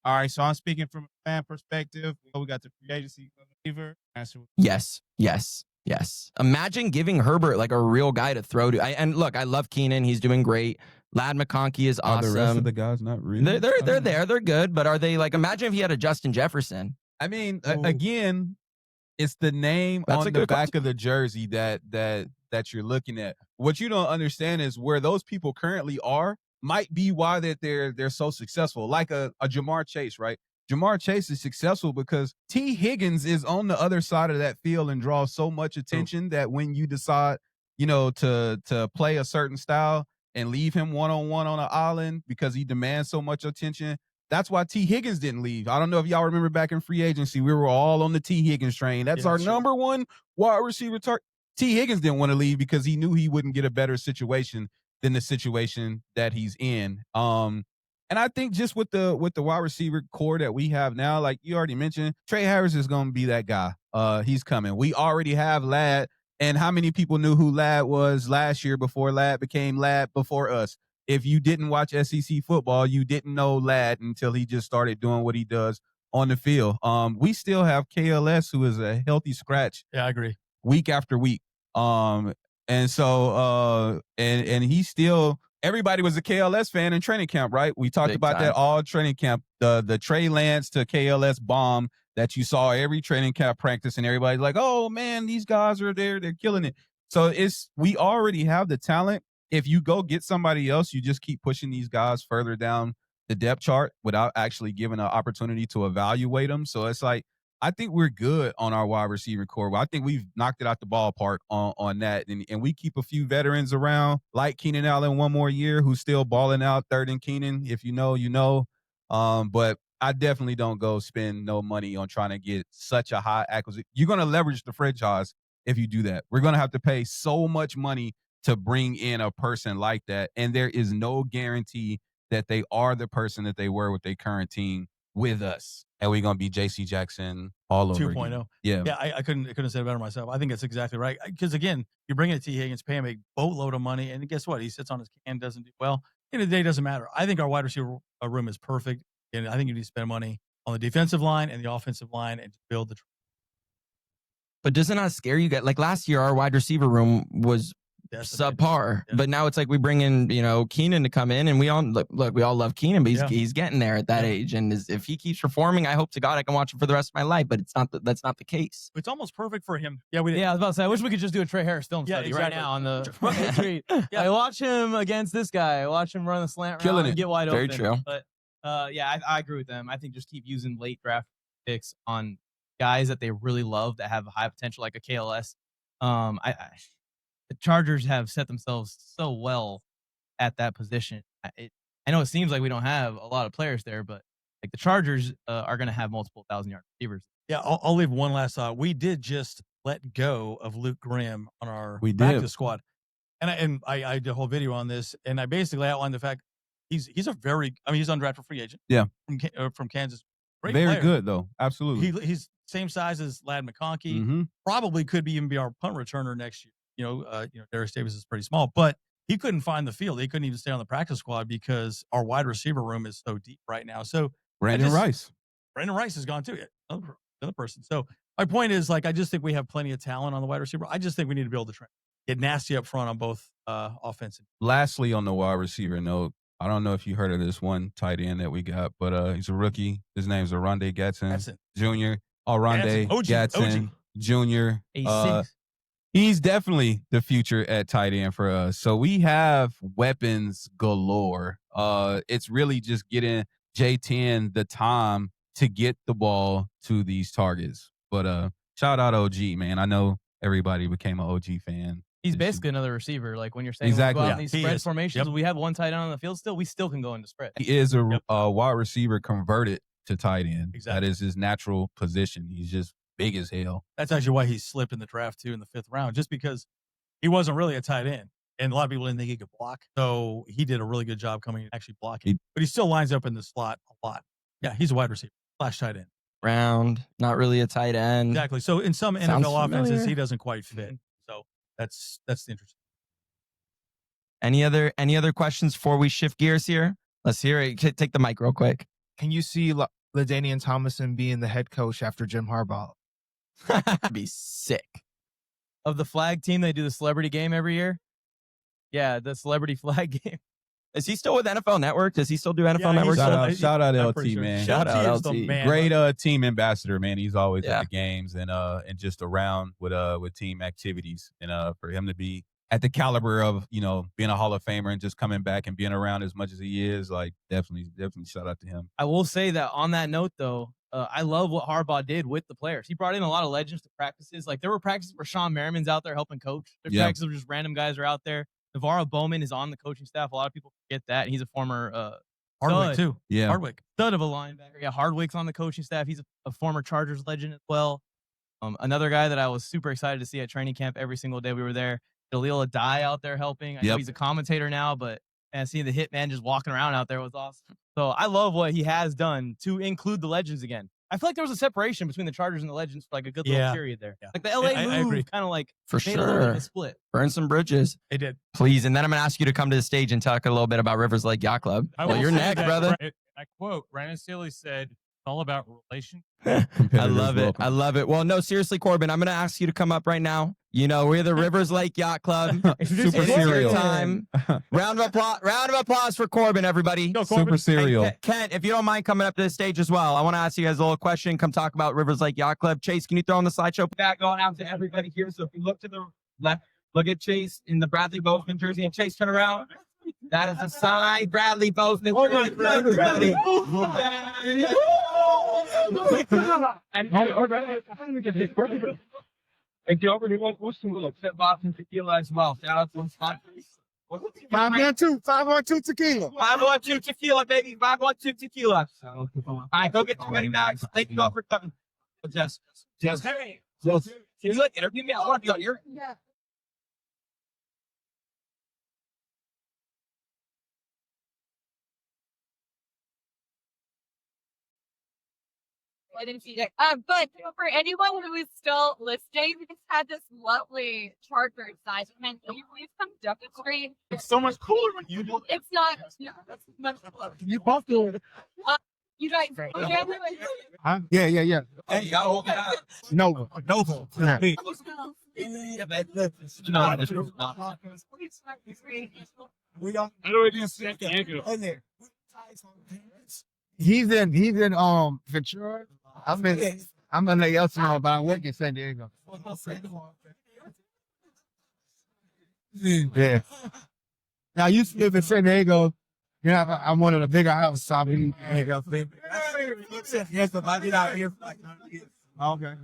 All right, so I'm speaking from a fan perspective. We got the free agency receiver. Yes. Imagine giving Herbert like a real guy to throw to. And look, I love Keenan. He's doing great. Lad McConkey is Are awesome. the rest of the guys not really? They're there. They're good. But are they like? Imagine if he had a Justin Jefferson. I mean, again, it's the name That's a on the good back of the jersey that you're looking at. What you don't understand is where those people currently are might be why that they're so successful. Like a Jamar Chase, right? Jamar Chase is successful because T. Higgins is on the other side of that field and draws so much attention that when you decide to play a certain style and leave him one-on-one on an island because he demands so much attention. That's why T. Higgins didn't leave. I don't know if y'all remember back in free agency, we were all on the T. Higgins train. That's our number one wide receiver target. T. Higgins didn't want to leave because he knew he wouldn't get a better situation than the situation that he's in. And I think just with the wide receiver core that we have now, like you already mentioned, Trey Harris is going to be that guy. He's coming. We already have Ladd. And how many people knew who Ladd was last year before Ladd became Ladd before us? If you didn't watch SEC football, you didn't know Ladd until he just started doing what he does on the field. We still have KLS, who is a healthy scratch. Yeah, I agree. Week after week. And so and he still, everybody was a KLS fan in training camp, right? We talked about that all training camp. The Trey Lance to KLS bomb that you saw every training camp practice, and everybody's like, oh man, these guys are there, they're killing it. So we already have the talent. If you go get somebody else, you just keep pushing these guys further down the depth chart without actually giving an opportunity to evaluate them. So it's like, I think we're good on our wide receiver core. I think we've knocked it out the ballpark on that. And we keep a few veterans around, like Keenan Allen one more year, who's still balling out, third and Keenan. If you know, you know. But I definitely don't go spend no money on trying to get such a high acquisition. You're going to leverage the franchise if you do that. We're going to have to pay so much money to bring in a person like that. And there is no guarantee that they are the person that they were with their current team with us. And we're going to be JC Jackson all over 2.0. again. Yeah. Yeah, I couldn't have said it better myself. I think that's exactly right. Because again, you bring in T. Higgins, pay him a boatload of money, and guess what? He sits on his can, doesn't do well. End of the day, it doesn't matter. I think our wide receiver room is perfect. And I think you need to spend money on the defensive line and the offensive line and build the. But does it not scare you guys? Like last year, our wide receiver room was subpar, but now it's like we bring in, Keenan to come in, and we all look, we all love Keenan, but he's getting there at that age, and if he keeps performing, I hope to God I can watch him for the rest of my life. But that's not the case. It's almost perfect for him. Yeah, I was about to say, I wish we could just do a Trey Harris film study right now on the street. I watch him against this guy. I watch him run the slant route and get wide open. Very true. But I agree with them. I think just keep using late draft picks on guys that they really love that have high potential, like a KLS. The Chargers have set themselves so well at that position. I know it seems like we don't have a lot of players there, but like the Chargers are going to have multiple 1,000-yard receivers. Yeah, I'll leave one last thought. We did just let go of Luke Grimm on our practice squad, and I did a whole video on this, and I basically outlined the fact he's he's undrafted free agent. Yeah, from Kansas. Great Very player. good though, absolutely. He's same size as Ladd McConkey. Mm-hmm. Probably could even be our punt returner next year. Darius Davis is pretty small, but he couldn't find the field. He couldn't even stay on the practice squad because our wide receiver room is so deep right now. So Brandon Rice is gone too. Another person. So my point is, I just think we have plenty of talent on the wide receiver. I just think we need to build the trend, get nasty up front on both offensive. Lastly, on the wide receiver note, I don't know if you heard of this one tight end that we got, but he's a rookie. His name's Oronde Gatson Jr. Oronde Gatson Jr. He's definitely the future at tight end for us. So we have weapons galore. It's really just getting J10 the time to get the ball to these targets. But shout out OG, man. I know everybody became an OG fan. He's basically another receiver. Like when you're saying exactly. Go out in these spread formations, we have one tight end on the field still. We still can go into spread. He is a wide receiver converted to tight end. Exactly. That is his natural position. He's just big as hell. That's actually why he slipped in the draft too in the 5th round, just because he wasn't really a tight end, and a lot of people didn't think he could block. So he did a really good job coming and actually blocking. But he still lines up in the slot a lot. Yeah, he's a wide receiver / tight end. Round, not really a tight end. Exactly. So in some NFL offenses, he doesn't quite fit. So that's the interesting. Any other questions before we shift gears here? Let's hear it. Take the mic real quick. Can you see LaDainian Tomlinson being the head coach after Jim Harbaugh? That'd be sick. Of the flag team, they do the celebrity game every year. Yeah, the celebrity flag game. Is he still with NFL Network? Does he still do NFL Network? Shout out LT, man. Shout out LT. Great team ambassador, man. He's always at the games and just around with team activities. And for him to be at the caliber of, being a Hall of Famer and just coming back and being around as much as he is, like definitely shout out to him. I will say that on that note, though, I love what Harbaugh did with the players. He brought in a lot of legends to practices. Like there were practices where Sean Merriman's out there helping coach. There's practices where just random guys are out there. Navarro Bowman is on the coaching staff. A lot of people forget that. He's a former Hardwick too. Yeah. Hardwick. stud of a linebacker. Yeah, Hardwick's on the coaching staff. He's a former Chargers legend as well. Another guy that I was super excited to see at training camp every single day we were there. Jaleel Adai out there helping. I know he's a commentator now, but seeing the hitman just walking around out there was awesome. So I love what he has done to include the legends again. I feel like there was a separation between the Chargers and the Legends for like a good little period there. Yeah. Like the LA I agree. move kind of like For made a little bit of sure. a split. Burn some bridges. They did. Please. And then I'm going to ask you to come to the stage and talk a little bit about Rivers Lake Yacht Club. I Well, will you're say next, that, brother. I quote, Brandon Staley said, it's all about relation. I love it. I love it. Well, no, seriously, Corbin, I'm going to ask you to come up right now. You know, we're the Rivers Lake Yacht Club. Super It's your serial. time. Round of applause for Corbin, everybody. Super serial. Hey, Kent, if you don't mind coming up to the stage as well, I want to ask you guys a little question. Come talk about Rivers Lake Yacht Club. Chase, can you throw on the slideshow? Back going out to everybody here. So if you look to the left, look at Chase in the Bradley Bozeman jersey, and Chase turn around. That is a sign, Bradley Bozeman. Bradley. And Gerber, you want to look at Boston tequila as well. Shout out to the sponsors. 512 tequila. 512 tequila, baby. 512 tequila. All right, go get 20 bags. Thank you all for coming. Jess. Hey. Jess. You look, interview me. I want to be on your. Yeah. I didn't see it. But for anyone who is still listening, we just had this lovely Charger size. Man, can you please come demonstrate? It's so much cooler when you do it. It's not. Yeah, that's much cooler. You both do it. You guys. Huh? Yeah. Hey, y'all open up. Nova. Yeah. Yeah, man. No, it's not. We don't. I don't even see it. He's in Ventura. I'm in the Elsinore, but I work in San Diego. Yeah. Now I used to live in San Diego. Yeah, I'm one of the bigger houses. So I'm in San Diego. Yes, but I did out here for like 9 years. Okay.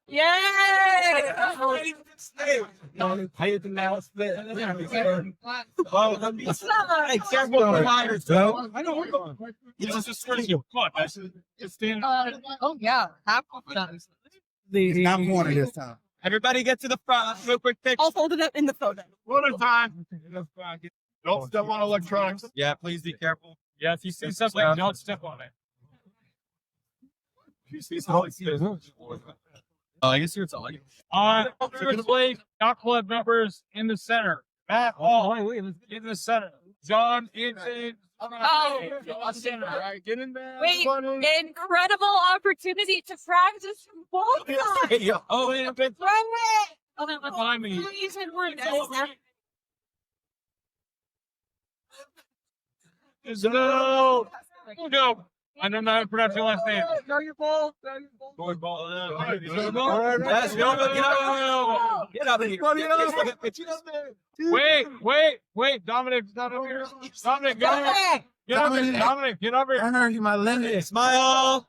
Yay! How you can now split? I know. It's just sort of your foot. It's standing. Oh yeah, half of them. Not corner this time. Everybody get to the front. Real quick picture. I'll hold it up in the photo. Photo time. Don't step on electronics. Yeah, please be careful. Yeah, if you see something, don't step on it. I guess you're talking. Rivers Lake Yacht Club members in the center. Matt Hall in the center. John Inton. Right, get in there. Wait, incredible opportunity to practice from both sides. Oh, yeah, but behind me. No. I don't know how to pronounce your last name. Know your ball. Let's go. Get out of here. Wait. Dominic's not over here. Dominic, get over here. Get over here. Dominic, get over here. I heard you, my limit. Smile.